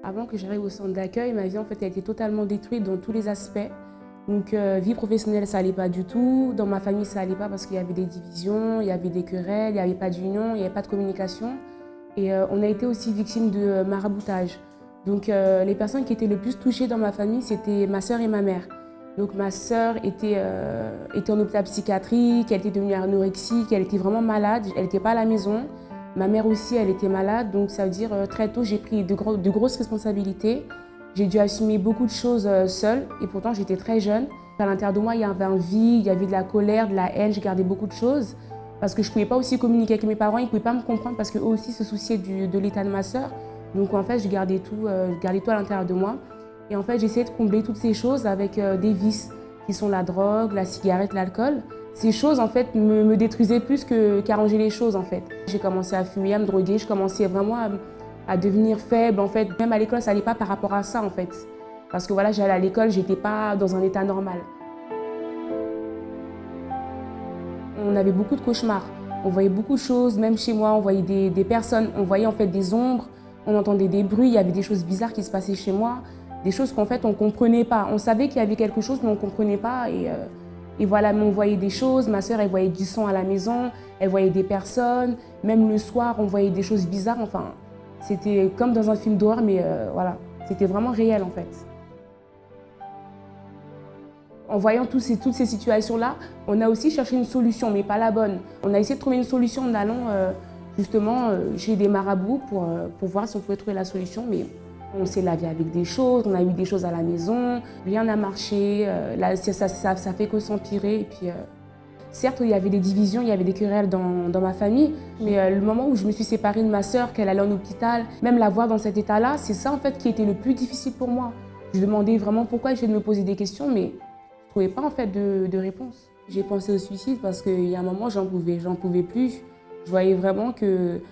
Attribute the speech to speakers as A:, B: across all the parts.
A: Avant que j'arrive au centre d'accueil, ma vie en fait a été totalement détruite dans tous les aspects. Donc vie professionnelle, ça allait pas du tout. Dans ma famille, ça allait pas parce qu'il y avait des divisions, il y avait des querelles, il n'y avait pas d'union, il n'y avait pas de communication. Et on a été aussi victime de maraboutage. Donc les personnes qui étaient le plus touchées dans ma famille, c'était ma sœur et ma mère. Donc ma sœur était en hôpital psychiatrique, elle était devenue anorexique, elle était vraiment malade, elle n'était pas à la maison. Ma mère aussi, elle était malade, donc ça veut dire très tôt, j'ai pris de grosses responsabilités. J'ai dû assumer beaucoup de choses seule et pourtant j'étais très jeune. À l'intérieur de moi, il y avait un vide, il y avait de la colère, de la haine, j'ai gardé beaucoup de choses. Parce que je ne pouvais pas aussi communiquer avec mes parents, ils ne pouvaient pas me comprendre parce qu'eux aussi se souciaient de l'état de ma sœur. Donc en fait, je gardais tout à l'intérieur de moi. Et en fait, j'essayais de combler toutes ces choses avec des vices qui sont la drogue, la cigarette, l'alcool. Ces choses en fait me détruisaient plus qu'arranger les choses en fait. J'ai commencé à fumer, à me droguer, je commençais vraiment à devenir faible en fait. Même à l'école, ça n'allait pas par rapport à ça en fait. Parce que voilà, j'allais à l'école, j'étais pas dans un état normal. On avait beaucoup de cauchemars, on voyait beaucoup de choses, même chez moi, on voyait des personnes, on voyait en fait des ombres, on entendait des bruits, il y avait des choses bizarres qui se passaient chez moi, des choses qu'en fait on ne comprenait pas. On savait qu'il y avait quelque chose mais on ne comprenait pas et voilà, on voyait des choses, ma sœur elle voyait du sang à la maison, elle voyait des personnes, même le soir on voyait des choses bizarres, enfin c'était comme dans un film d'horreur mais voilà, c'était vraiment réel en fait. En voyant toutes ces situations-là, on a aussi cherché une solution, mais pas la bonne. On a essayé de trouver une solution en allant justement chez des marabouts pour voir si on pouvait trouver la solution, mais on s'est lavé avec des choses, on a eu des choses à la maison, rien n'a marché, là, ça fait que s'empirer. Et puis, certes, il y avait des divisions, il y avait des querelles dans ma famille, mais le moment où je me suis séparée de ma sœur, qu'elle allait en hôpital, même la voir dans cet état-là, c'est ça en fait qui était le plus difficile pour moi. Je demandais vraiment pourquoi, j'essayais de me poser des questions, mais je ne trouvais pas en fait de réponse. J'ai pensé au suicide parce qu'il y a un moment, j'en pouvais plus. Je voyais vraiment que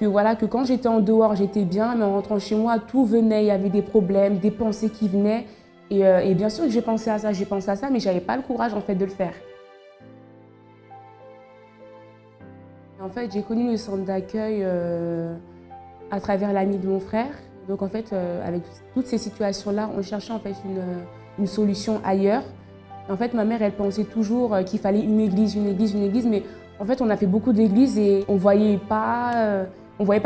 A: quand j'étais en dehors, j'étais bien, mais en rentrant chez moi, tout venait, il y avait des problèmes, des pensées qui venaient. Et bien sûr que j'ai pensé à ça, mais je n'avais pas le courage en fait de le faire. En fait, j'ai connu le centre d'accueil à travers l'ami de mon frère. Donc en fait, avec toutes ces situations-là, on cherchait en fait une solution ailleurs. En fait, ma mère, elle pensait toujours qu'il fallait une église, mais en fait, on a fait beaucoup d'églises et on voyait pas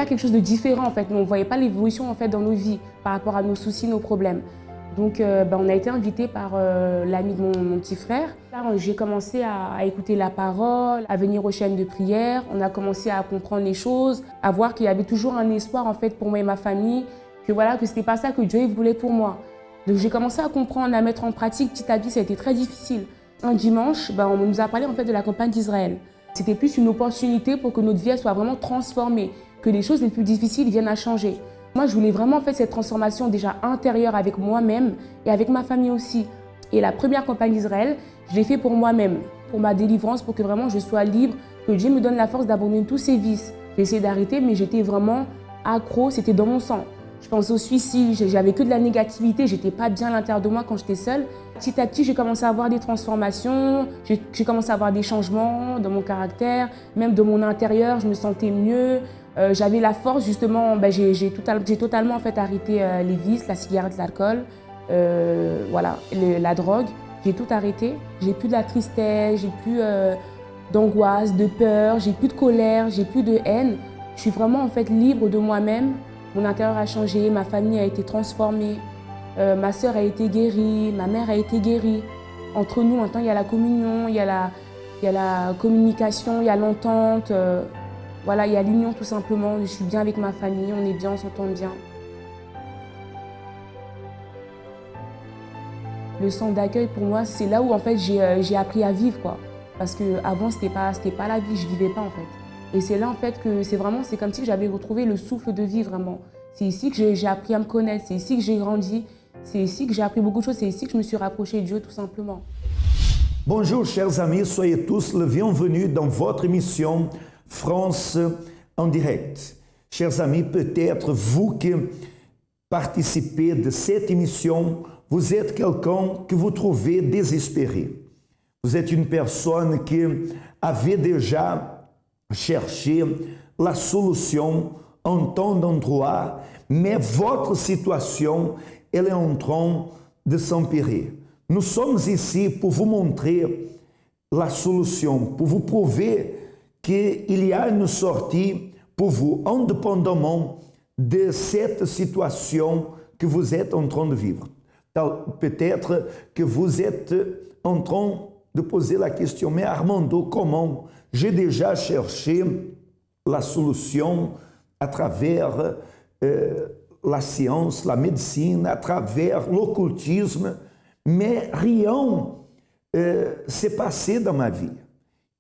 A: quelque chose de différent en fait. On voyait pas l'évolution en fait dans nos vies par rapport à nos soucis, nos problèmes. Donc, on a été invités par l'ami de mon petit frère. Là, j'ai commencé à écouter la parole, à venir aux chaînes de prière. On a commencé à comprendre les choses, à voir qu'il y avait toujours un espoir en fait pour moi et ma famille, que voilà, que c'était pas ça que Dieu voulait pour moi. Donc j'ai commencé à comprendre, à mettre en pratique petit à petit, ça a été très difficile. Un dimanche, on nous a parlé en fait de la campagne d'Israël. C'était plus une opportunité pour que notre vie soit vraiment transformée, que les choses les plus difficiles viennent à changer. Moi, je voulais vraiment faire cette transformation déjà intérieure avec moi-même et avec ma famille aussi. Et la première campagne d'Israël, je l'ai fait pour moi-même, pour ma délivrance, pour que vraiment je sois libre, que Dieu me donne la force d'abandonner tous ces vices. J'ai essayé d'arrêter, mais j'étais vraiment accro, c'était dans mon sang. Je pensais au suicide, j'avais que de la négativité, j'étais pas bien à l'intérieur de moi quand j'étais seule. Petit à petit, j'ai commencé à avoir des transformations, j'ai commencé à avoir des changements dans mon caractère, même de mon intérieur, je me sentais mieux. J'avais la force justement, j'ai totalement en fait arrêté les vices, la cigarette, l'alcool, voilà, la drogue. J'ai tout arrêté. J'ai plus de la tristesse, j'ai plus d'angoisse, de peur, j'ai plus de colère, j'ai plus de haine. Je suis vraiment en fait libre de moi-même. Mon intérieur a changé, ma famille a été transformée, ma sœur a été guérie, ma mère a été guérie. Entre nous, maintenant, il y a la communion, il y a la communication, il y a l'entente. Voilà, il y a l'union tout simplement. Je suis bien avec ma famille, on est bien, on s'entend bien. Le centre d'accueil, pour moi, c'est là où en fait, j'ai appris à vivre, quoi. Parce qu'avant, c'était pas la vie, je vivais pas en fait. Et c'est là en fait que c'est comme si j'avais retrouvé le souffle de vie vraiment. C'est ici que j'ai appris à me connaître, c'est ici que j'ai grandi, c'est ici que j'ai appris beaucoup de choses, c'est ici que je me suis rapprochée de Dieu tout simplement.
B: Bonjour chers amis, soyez tous le bienvenus dans votre émission France en direct. Chers amis, peut-être vous qui participez de cette émission, vous êtes quelqu'un que vous trouvez désespéré. Vous êtes une personne qui avait déjà cherché la solution en temps d'endroit, mais votre situation, elle est en train de s'empirer. Nous sommes ici pour vous montrer la solution, pour vous prouver qu'il y a une sortie pour vous, indépendamment de cette situation que vous êtes en train de vivre. Peut-être que vous êtes en train de poser la question, mais Armando, comment? J'ai déjà cherché la solution à travers la science, la médecine, à travers l'occultisme, mais rien s'est passé dans ma vie.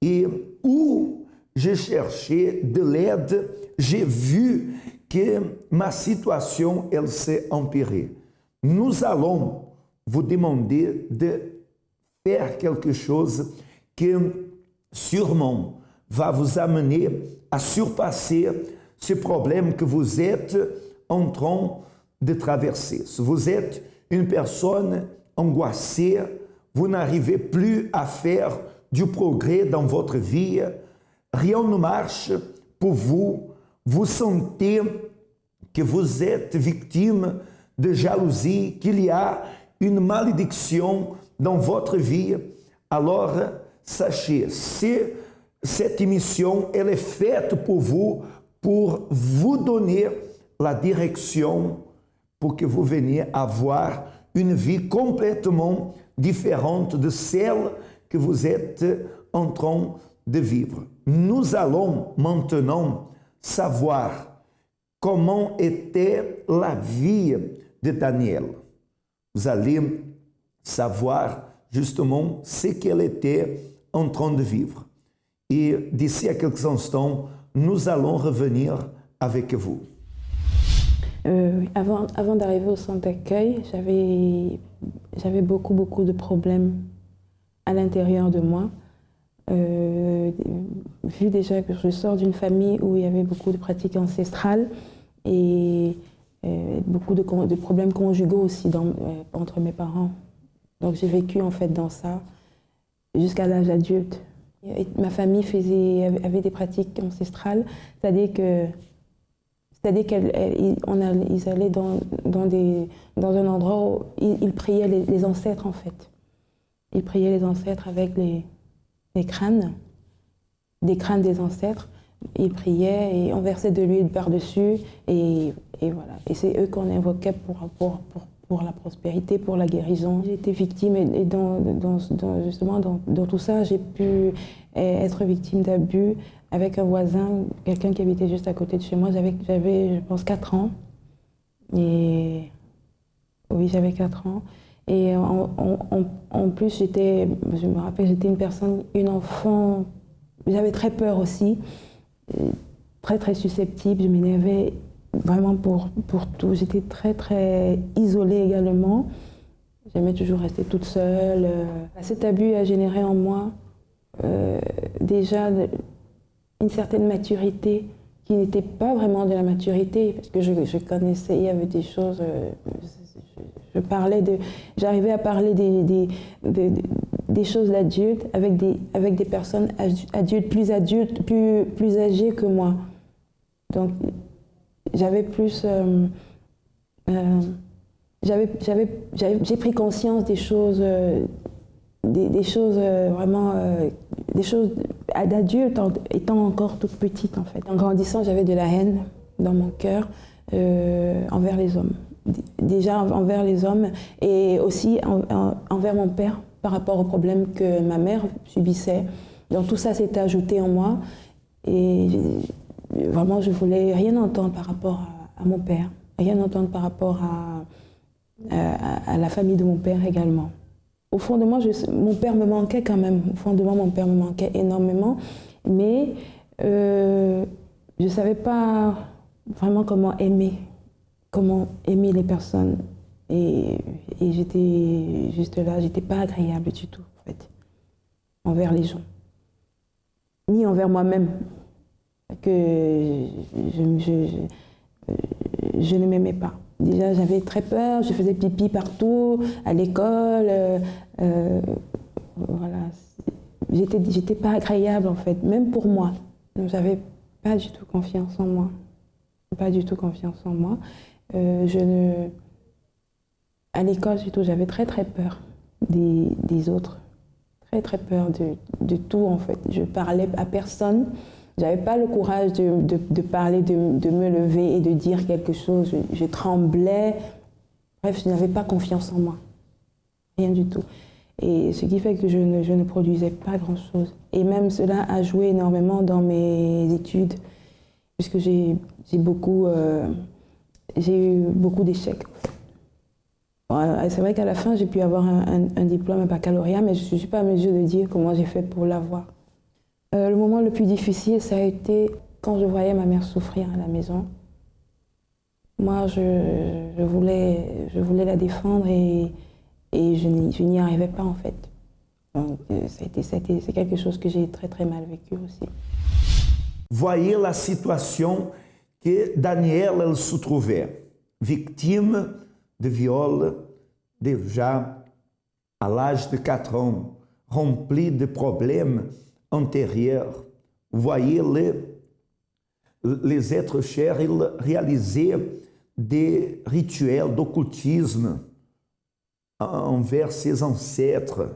B: Et où j'ai cherché de l'aide, j'ai vu que ma situation, elle s'est empirée. Nous allons vous demander de faire quelque chose qui sûrement va vous amener à surpasser ce problème que vous êtes en train de traverser. Si vous êtes une personne angoissée, vous n'arrivez plus à faire du progrès dans votre vie, rien ne marche pour vous, vous sentez que vous êtes victime de jalousie, qu'il y a une malédiction dans votre vie, alors sachez, cette émission, elle est faite pour vous donner la direction pour que vous veniez avoir une vie complètement différente de celle que vous êtes en train de vivre. Nous allons maintenant savoir comment était la vie de Daniel. Vous allez savoir justement ce qu'elle était en train de vivre. Et d'ici à quelques instants, nous allons revenir avec vous.
C: Avant d'arriver au centre d'accueil, j'avais beaucoup de problèmes à l'intérieur de moi. Vu déjà que je sors d'une famille où il y avait beaucoup de pratiques ancestrales et beaucoup de problèmes conjugaux aussi entre mes parents. Donc j'ai vécu en fait dans ça jusqu'à l'âge adulte. Et ma famille avait des pratiques ancestrales, c'est-à-dire qu'ils allaient dans un endroit où ils priaient les ancêtres en fait. Ils priaient les ancêtres avec les crânes, des crânes des ancêtres. Ils priaient et on versait de l'huile par-dessus et voilà. Et c'est eux qu'on invoquait pour la prospérité, pour la guérison. J'ai été victime et justement dans tout ça, j'ai pu être victime d'abus avec un voisin, quelqu'un qui habitait juste à côté de chez moi. J'avais je pense, 4 ans. Et oui, j'avais 4 ans. Et en plus, je me rappelle, j'étais une enfant, j'avais très peur aussi, très susceptible, je m'énervais vraiment pour tout. J'étais très isolée également. J'aimais toujours rester toute seule. Cet abus a généré en moi déjà une certaine maturité qui n'était pas vraiment de la maturité, parce que je connaissais, il y avait des choses, j'arrivais à parler des choses d'adultes avec des personnes adultes, plus âgées que moi. Donc j'avais plus, j'ai pris conscience des choses, des choses vraiment, des choses d'adultes étant encore toute petite en fait. En grandissant, j'avais de la haine dans mon cœur envers les hommes. Déjà envers les hommes et aussi envers mon père par rapport aux problèmes que ma mère subissait. Donc tout ça s'était ajouté en moi et vraiment je voulais rien entendre par rapport à mon père, rien entendre par rapport à la famille de mon père également. Au fond de moi, mon père me manquait quand même. Au fond de moi, mon père me manquait énormément, mais je ne savais pas vraiment comment aimer les personnes. Et j'étais juste là, j'étais pas agréable du tout, en fait, envers les gens. Ni envers moi-même, que je ne m'aimais pas. Déjà, j'avais très peur, je faisais pipi partout, à l'école, voilà. J'étais pas agréable, en fait, même pour moi. Donc, j'avais pas du tout confiance en moi. pas du tout confiance en moi. À l'école surtout, j'avais très peur des autres, très peur de tout en fait. Je parlais à personne, j'avais pas le courage de parler, de me lever et de dire quelque chose. Je tremblais, bref, je n'avais pas confiance en moi, rien du tout. Et ce qui fait que je ne produisais pas grand-chose. Et même cela a joué énormément dans mes études, puisque j'ai eu beaucoup d'échecs. C'est vrai qu'à la fin, j'ai pu avoir un diplôme, un baccalauréat, mais je ne suis pas à mesure de dire comment j'ai fait pour l'avoir. Le moment le plus difficile, ça a été quand je voyais ma mère souffrir à la maison. Moi, je voulais la défendre et je n'y arrivais pas en fait. Donc, c'est quelque chose que j'ai très mal vécu aussi.
B: Voyez la situation que Danielle elle se trouvait, victime de viol, déjà à l'âge de 4 ans, rempli de problèmes antérieurs. Voyez les êtres chers, ils réalisaient des rituels d'occultisme envers ses ancêtres.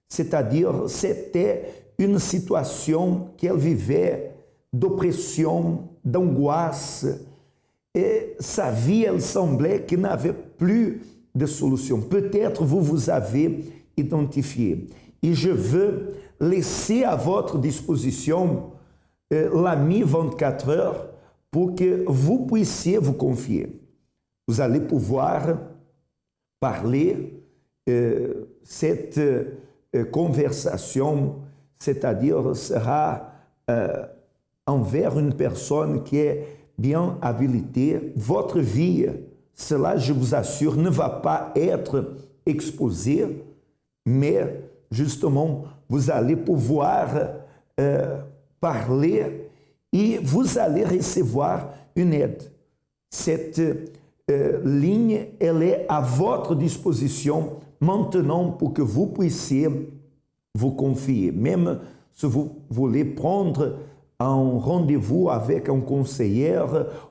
B: C'est-à-dire, c'était une situation qu'elle vivait d'oppression, d'angoisse, et sa vie, elle semblait qu'il n'avait plus de solution. Peut-être vous avez identifié. Et je veux laisser à votre disposition l'ami 24 heures pour que vous puissiez vous confier. Vous allez pouvoir parler cette conversation, c'est-à-dire sera envers une personne qui est bien habilitée. Votre vie, cela je vous assure, ne va pas être exposée, mais justement, vous allez pouvoir parler et vous allez recevoir une aide. Cette ligne, elle est à votre disposition maintenant pour que vous puissiez vous confier. Même si vous voulez prendre un rendez-vous avec un conseiller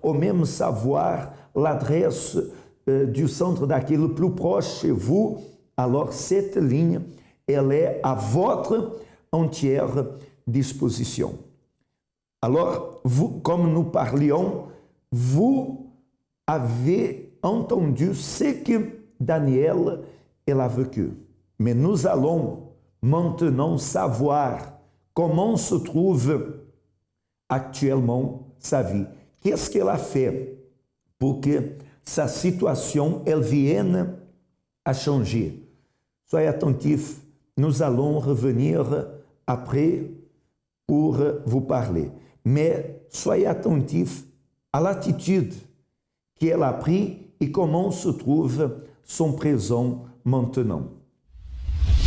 B: ou même savoir l'adresse du centre d'accueil le plus proche chez vous, alors cette ligne, elle est à votre entière disposition. Alors, vous, comme nous parlions, vous avez entendu ce que Danielle elle a vécu. Mais nous allons maintenant savoir comment se trouve actuellement sa vie. Qu'est-ce qu'elle a fait pour que sa situation elle vienne à changer? Soyez attentifs, nous allons revenir après pour vous parler. Mais soyez attentifs à l'attitude qu'elle a prise et comment se trouve son présent maintenant.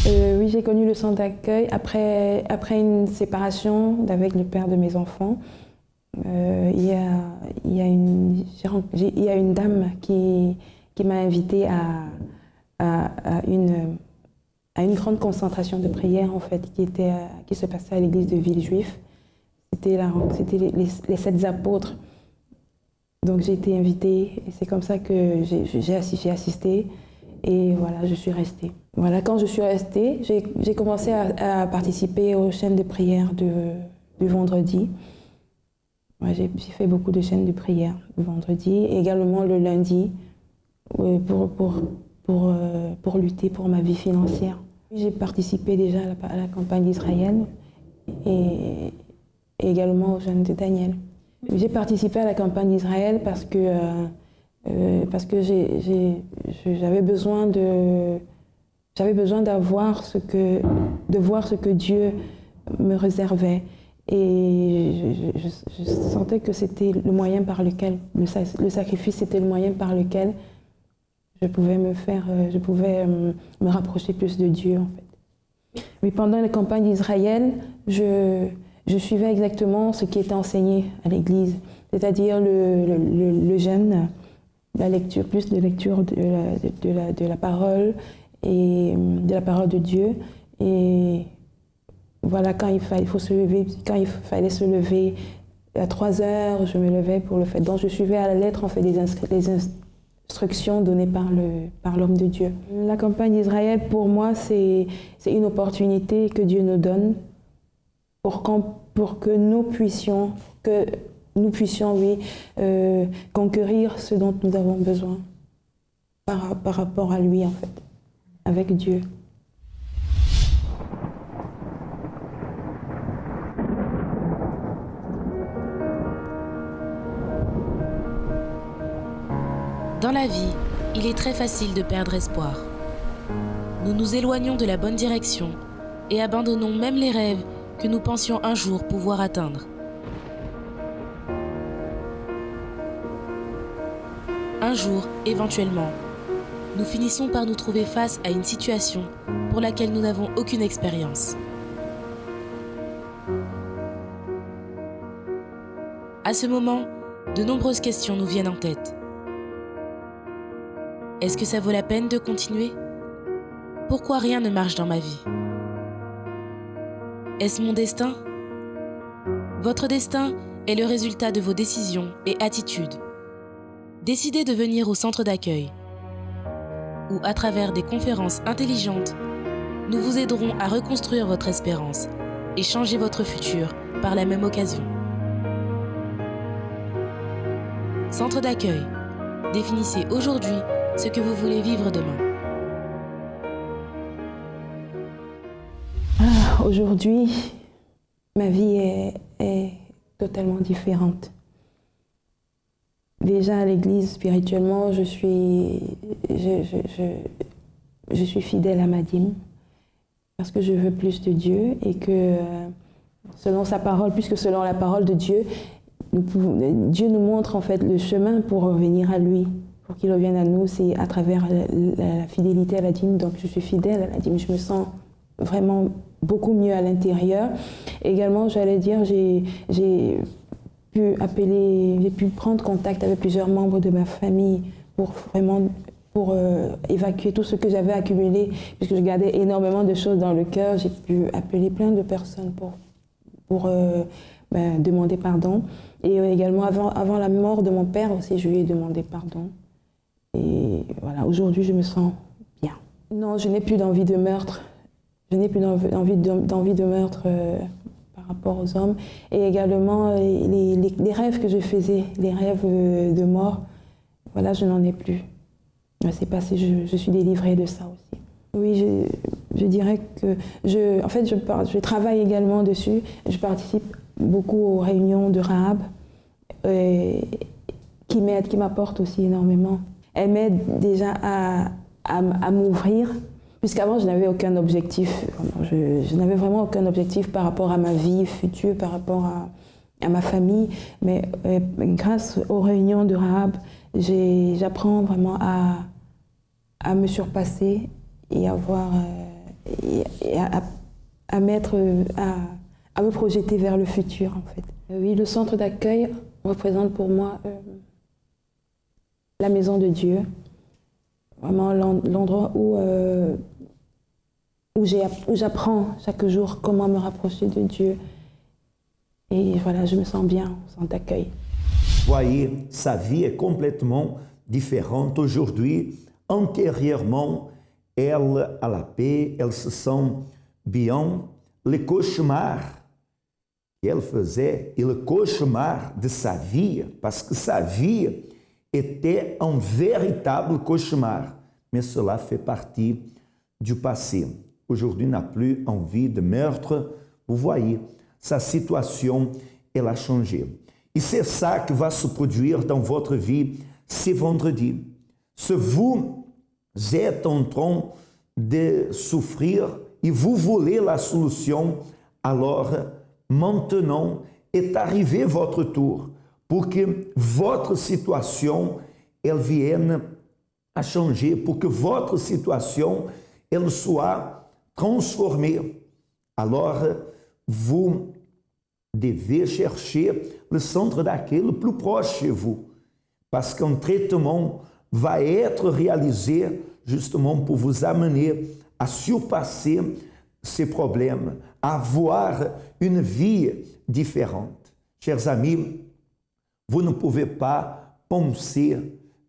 C: Oui, j'ai connu le centre d'accueil après une séparation avec le père de mes enfants. Il y a une dame qui m'a invitée à une grande concentration de prière en fait, qui se passait à l'église de Villejuif. C'était les 7 apôtres. Donc j'ai été invitée et c'est comme ça que j'ai assisté et voilà, je suis restée. Voilà, quand je suis restée, j'ai commencé à participer aux chaînes de prière du vendredi. Ouais, j'ai fait beaucoup de chaînes de prière le vendredi et également le lundi pour lutter pour ma vie financière. J'ai participé déjà à la campagne d'Israël et également aux jeunes de Daniel. J'ai participé à la campagne d'Israël parce que j'avais besoin de voir ce que Dieu me réservait. Et je sentais que c'était le moyen par lequel, le sacrifice c'était le moyen par lequel je pouvais me rapprocher plus de Dieu en fait. Mais pendant la campagne d'Israël, je suivais exactement ce qui était enseigné à l'église, c'est-à-dire le jeûne, la lecture, plus de lecture de la parole et de la parole de Dieu. Et voilà, quand il fallait se lever À 3 heures, je me levais pour le faire. Donc je suivais à la lettre en fait, les instructions données par l'homme de Dieu. La campagne d'Israël, pour moi, c'est une opportunité que Dieu nous donne pour que nous puissions, oui, conquérir ce dont nous avons besoin par rapport à lui, en fait, avec Dieu.
D: Dans la vie, il est très facile de perdre espoir. Nous nous éloignons de la bonne direction et abandonnons même les rêves que nous pensions un jour pouvoir atteindre. Un jour, éventuellement, nous finissons par nous trouver face à une situation pour laquelle nous n'avons aucune expérience. À ce moment, de nombreuses questions nous viennent en tête. Est-ce que ça vaut la peine de continuer? Pourquoi rien ne marche dans ma vie? Est-ce mon destin? Votre destin est le résultat de vos décisions et attitudes. Décidez de venir au centre d'accueil, où à travers des conférences intelligentes, nous vous aiderons à reconstruire votre espérance et changer votre futur par la même occasion. Centre d'accueil. Définissez aujourd'hui ce que vous voulez vivre demain.
C: Aujourd'hui, ma vie est totalement différente. Déjà à l'église, spirituellement, je suis fidèle à ma dîme parce que je veux plus de Dieu et que selon sa parole, puisque selon la parole de Dieu, Dieu nous montre en fait le chemin pour revenir à lui. Pour qu'il revienne à nous, c'est à travers la fidélité à la dîme. Donc je suis fidèle à la dîme, je me sens vraiment beaucoup mieux à l'intérieur. Également, j'allais dire, j'ai pu prendre contact avec plusieurs membres de ma famille pour évacuer tout ce que j'avais accumulé, puisque je gardais énormément de choses dans le cœur. J'ai pu appeler plein de personnes pour demander pardon. Et également, avant la mort de mon père aussi, je lui ai demandé pardon. Et voilà, aujourd'hui, je me sens bien. Non, je n'ai plus d'envie de meurtre. Je n'ai plus d'envie de meurtre par rapport aux hommes. Et également, les rêves que je faisais, les rêves de mort, voilà, je n'en ai plus. C'est passé, je suis délivrée de ça aussi. Oui, je dirais que je travaille également dessus. Je participe beaucoup aux réunions de Rahab, qui m'apportent aussi énormément. Elle m'aide déjà à m'ouvrir, puisqu'avant je n'avais aucun objectif. Je n'avais vraiment aucun objectif par rapport à ma vie future, par rapport à ma famille. Mais grâce aux réunions de Rahab, j'apprends vraiment à me surpasser et à me projeter vers le futur en fait. Oui, le centre d'accueil représente pour moi la maison de Dieu, vraiment l'endroit où j'apprends chaque jour comment me rapprocher de Dieu. Et voilà, je me sens bien au centre d'accueil.
B: Voyez, sa vie est complètement différente aujourd'hui. Antérieurement, elle a la paix, elle se sent bien. Le cauchemar qu'elle faisait et le cauchemar de sa vie, parce que sa vie était un véritable cauchemar, mais cela fait partie du passé. Aujourd'hui, n'a plus envie de meurtre. Vous voyez, sa situation, elle a changé. Et c'est ça qui va se produire dans votre vie ce vendredi. Si vous êtes en train de souffrir et vous voulez la solution, alors maintenant est arrivé votre tour pour que votre situation elle vienne à changer, pour que votre situation elle soit transformée. Alors, vous devez chercher le centre d'accueil le plus proche de vous, parce qu'un traitement va être réalisé justement pour vous amener à surpasser ces problèmes, à avoir une vie différente. Chers amis, vous ne pouvez pas penser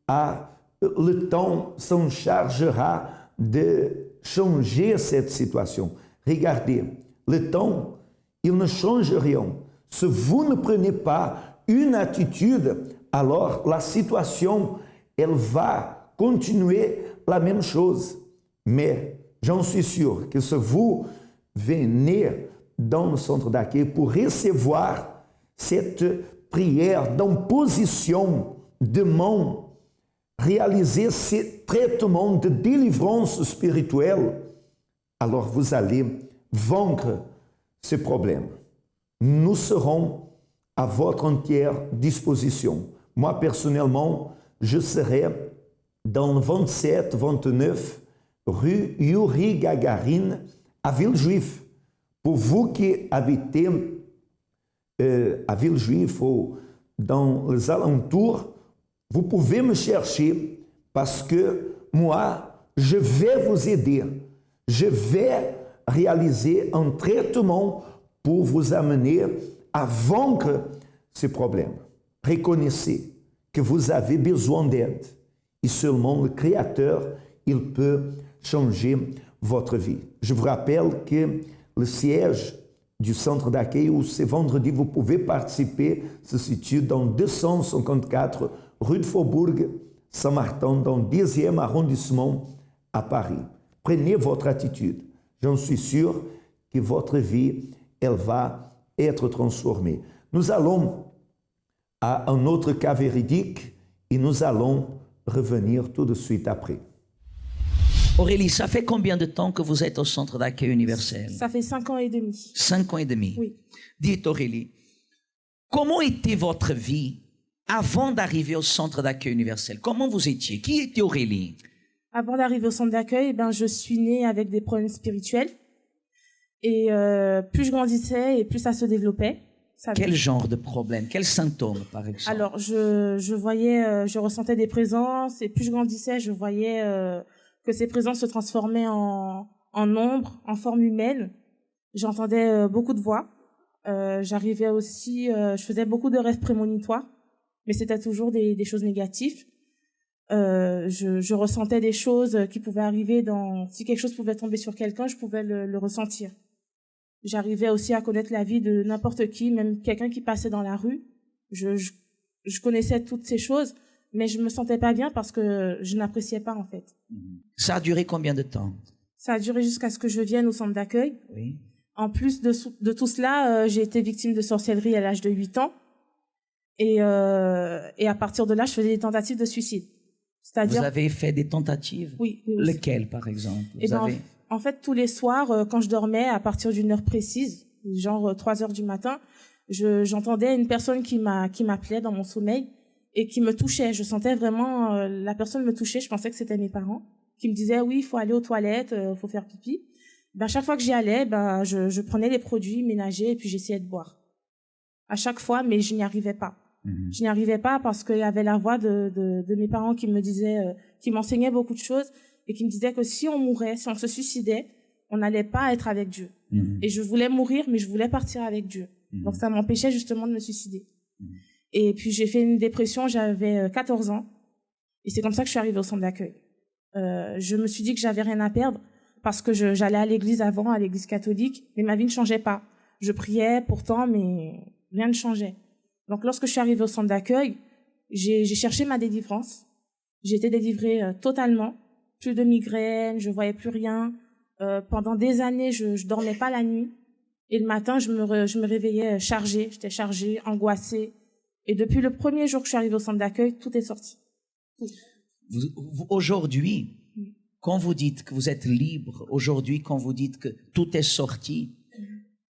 B: à le temps s'en chargera de changer cette situation. Regardez, le temps, il ne change rien. Si vous ne prenez pas une attitude, alors la situation, elle va continuer la même chose. Mais j'en suis sûr que si vous venez dans le centre d'accueil pour recevoir cette prière d'imposition de main, réaliser ce traitement de délivrance spirituelle, alors vous allez vaincre ce problème. Nous serons à votre entière disposition. Moi, personnellement, je serai dans le 27-29 rue Yuri Gagarin, à Villejuif. Pour vous qui habitez à Villejuif ou dans les alentours, vous pouvez me chercher parce que moi, je vais vous aider. Je vais réaliser un traitement pour vous amener à vaincre ce problème. Reconnaissez que vous avez besoin d'aide et seulement le Créateur, il peut changer votre vie. Je vous rappelle que le siège du centre d'accueil où ce vendredi vous pouvez participer se situe dans 254 rue de Faubourg, Saint-Martin, dans le 10e arrondissement à Paris. Prenez votre attitude. J'en suis sûr que votre vie, elle va être transformée. Nous allons à un autre cas véridique et nous allons revenir tout de suite après.
E: Aurélie, ça fait combien de temps que vous êtes au centre d'accueil universel?
F: Ça fait 5 ans et demi.
E: 5 ans et demi.
F: Oui.
E: Dites Aurélie, comment était votre vie avant d'arriver au centre d'accueil universel? Comment vous étiez? Qui était Aurélie?
F: Avant d'arriver au centre d'accueil, je suis née avec des problèmes spirituels. Et plus je grandissais et plus ça se développait.
E: Quel genre de problème? Quels symptômes, par exemple?
F: Alors, je ressentais des présences et plus je grandissais, je voyais que ces présences se transformaient en ombre, en forme humaine. J'entendais beaucoup de voix. J'arrivais aussi, je faisais beaucoup de rêves prémonitoires, mais c'était toujours des choses négatives. Je ressentais des choses qui pouvaient arriver si quelque chose pouvait tomber sur quelqu'un, je pouvais le ressentir. J'arrivais aussi à connaître la vie de n'importe qui, même quelqu'un qui passait dans la rue. Je connaissais toutes ces choses, mais je me sentais pas bien parce que je n'appréciais pas, en fait.
E: Ça a duré combien de temps? Ça
F: a duré jusqu'à ce que je vienne au centre d'accueil.
E: Oui.
F: En plus de tout cela, j'ai été victime de sorcellerie à l'âge de 8 ans. Et à partir de là, je faisais des tentatives de suicide.
E: C'est-à-dire... Vous avez fait des tentatives?
F: Oui.
E: Lesquelles, par exemple?
F: En fait, tous les soirs, quand je dormais, à partir d'une heure précise, genre 3 heures du matin, j'entendais une personne qui m'appelait dans mon sommeil et qui me touchait. Je sentais vraiment la personne me toucher. Je pensais que c'était mes parents qui me disaient oui, il faut aller aux toilettes, faut faire pipi. Chaque fois que j'y allais, je prenais les produits ménagers et puis j'essayais de boire. À chaque fois, mais je n'y arrivais pas. Je n'y arrivais pas parce qu'il y avait la voix de mes parents qui me disaient, qui m'enseignaient beaucoup de choses et qui me disaient que si on mourait, si on se suicidait, on n'allait pas être avec Dieu. Et je voulais mourir, mais je voulais partir avec Dieu. Donc ça m'empêchait justement de me suicider. Et puis j'ai fait une dépression, j'avais 14 ans. Et c'est comme ça que je suis arrivée au centre d'accueil. Je me suis dit que j'avais rien à perdre parce que j'allais à l'église avant, à l'église catholique, mais ma vie ne changeait pas. Je priais pourtant, mais rien ne changeait. Donc lorsque je suis arrivée au centre d'accueil, j'ai cherché ma délivrance. J'ai été délivrée totalement. Plus de migraines, je voyais plus rien. Pendant des années, je dormais pas la nuit. Et le matin, je me réveillais chargée. J'étais chargée, angoissée. Et depuis le premier jour que je suis arrivée au centre d'accueil, tout est sorti.
E: Aujourd'hui, quand vous dites que vous êtes libre, aujourd'hui, quand vous dites que tout est sorti,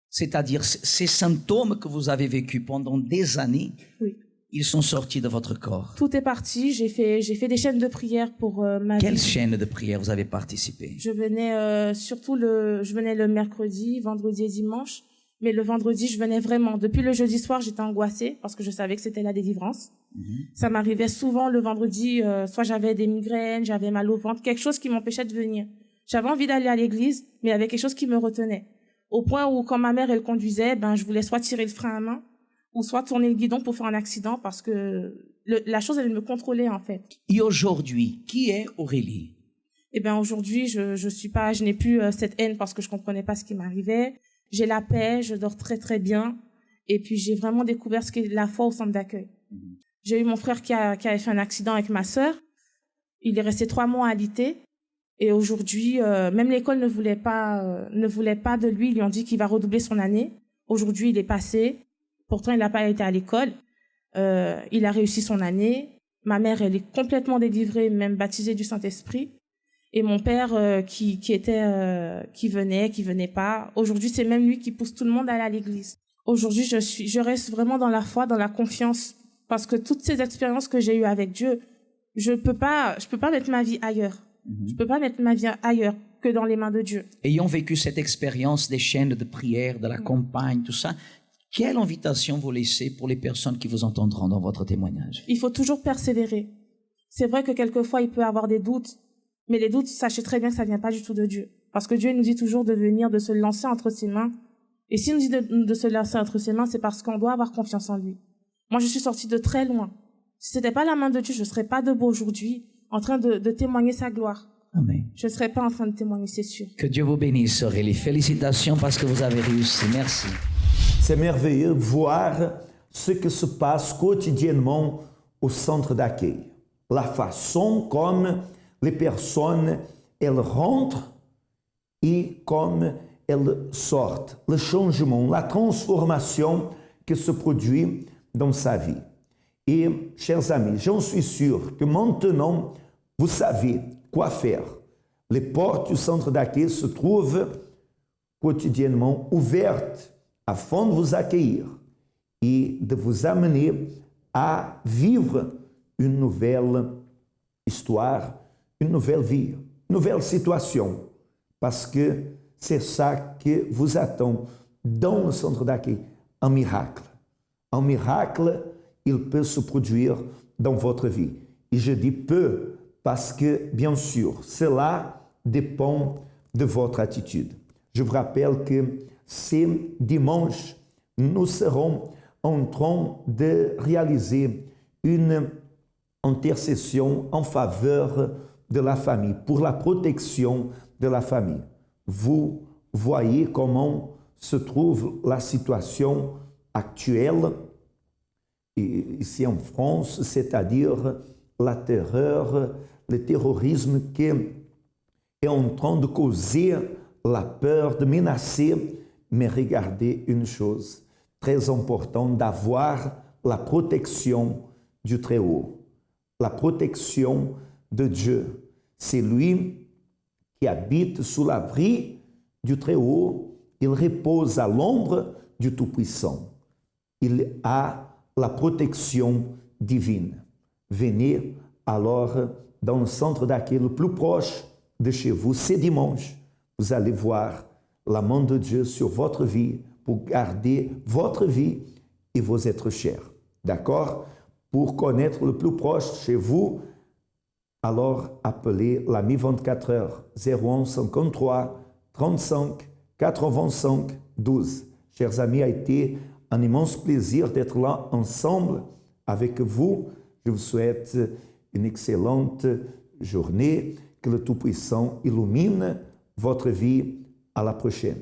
E: c'est-à-dire ces symptômes que vous avez vécus pendant des années,
F: oui,
E: ils sont sortis de votre corps.
F: Tout est parti. J'ai fait des chaînes de prière pour ma vie.
E: Quelles chaînes de prière vous avez participé?
F: Je venais je venais le mercredi, vendredi et dimanche. Mais le vendredi, je venais vraiment. Depuis le jeudi soir, j'étais angoissée parce que je savais que c'était la délivrance. Ça m'arrivait souvent le vendredi, soit j'avais des migraines, j'avais mal au ventre, quelque chose qui m'empêchait de venir. J'avais envie d'aller à l'église, mais il y avait quelque chose qui me retenait. Au point où, quand ma mère, elle conduisait, je voulais soit tirer le frein à main, ou soit tourner le guidon pour faire un accident parce que la chose, elle me contrôlait en fait.
E: Et aujourd'hui, qui est Aurélie?
F: Eh bien aujourd'hui, je n'ai plus cette haine parce que je comprenais pas ce qui m'arrivait. J'ai la paix, je dors très très bien. Et puis j'ai vraiment découvert ce qu'est la foi au centre d'accueil. J'ai eu mon frère qui avait fait un accident avec ma sœur. Il est resté 3 mois alité. Et aujourd'hui, même l'école ne voulait pas de lui. Ils lui ont dit qu'il va redoubler son année. Aujourd'hui, il est passé. Pourtant, il n'a pas été à l'école. Il a réussi son année. Ma mère, elle est complètement délivrée, même baptisée du Saint-Esprit. Et mon père, qui venait pas. Aujourd'hui, c'est même lui qui pousse tout le monde à aller à l'église. Aujourd'hui, je reste vraiment dans la foi, dans la confiance. Parce que toutes ces expériences que j'ai eues avec Dieu, je peux pas mettre ma vie ailleurs. Je peux pas mettre ma vie ailleurs que dans les mains de Dieu.
E: Ayant vécu cette expérience des chaînes de prière, de la campagne, tout ça, quelle invitation vous laissez pour les personnes qui vous entendront dans votre témoignage?
F: Il faut toujours persévérer. C'est vrai que quelquefois, il peut y avoir des doutes. Mais les doutes, sachez très bien que ça vient pas du tout de Dieu. Parce que Dieu nous dit toujours de venir, de se lancer entre ses mains. Et s'il nous dit de se lancer entre ses mains, c'est parce qu'on doit avoir confiance en lui. Moi, je suis sortie de très loin. Si c'était pas la main de Dieu, je serais pas debout aujourd'hui, en train de témoigner sa gloire.
E: Amen.
F: Je serais pas en train de témoigner, c'est sûr.
E: Que Dieu vous bénisse, Aurélie. Félicitations parce que vous avez réussi. Merci.
B: C'est merveilleux voir ce qui se passe quotidiennement au centre d'accueil. La façon comme les personnes, elles rentrent et comme elles sortent. Le changement, la transformation qui se produit dans sa vie. Et, chers amis, j'en suis sûr que maintenant, vous savez quoi faire. Les portes du centre d'accueil se trouvent quotidiennement ouvertes afin de vous accueillir et de vous amener à vivre une nouvelle histoire, une nouvelle vie, une nouvelle situation, parce que c'est ça que vous attend dans le centre d'accueil, un miracle. Un miracle, il peut se produire dans votre vie. Et je dis peut, parce que, bien sûr, cela dépend de votre attitude. Je vous rappelle que ce dimanche, nous serons en train de réaliser une intercession en faveur de la famille, pour la protection de la famille. Vous voyez comment se trouve la situation actuelle ici en France, c'est-à-dire la terreur, le terrorisme qui est en train de causer la peur, de menacer. Mais regardez une chose très importante, d'avoir la protection du Très-Haut, la protection de Dieu. C'est lui qui habite sous l'abri du Très-Haut, il repose à l'ombre du Tout-Puissant. Il a la protection divine. Venez alors dans le centre d'accueil le plus proche de chez vous. Ce dimanche, vous allez voir la main de Dieu sur votre vie pour garder votre vie et vos êtres chers. D'accord? Pour connaître le plus proche chez vous, alors appelez l'ami 24 heures 01 53 35 85 12. Chers amis, a été un immense plaisir d'être là ensemble avec vous. Je vous souhaite une excellente journée. Que le Tout-Puissant illumine votre vie. À la prochaine.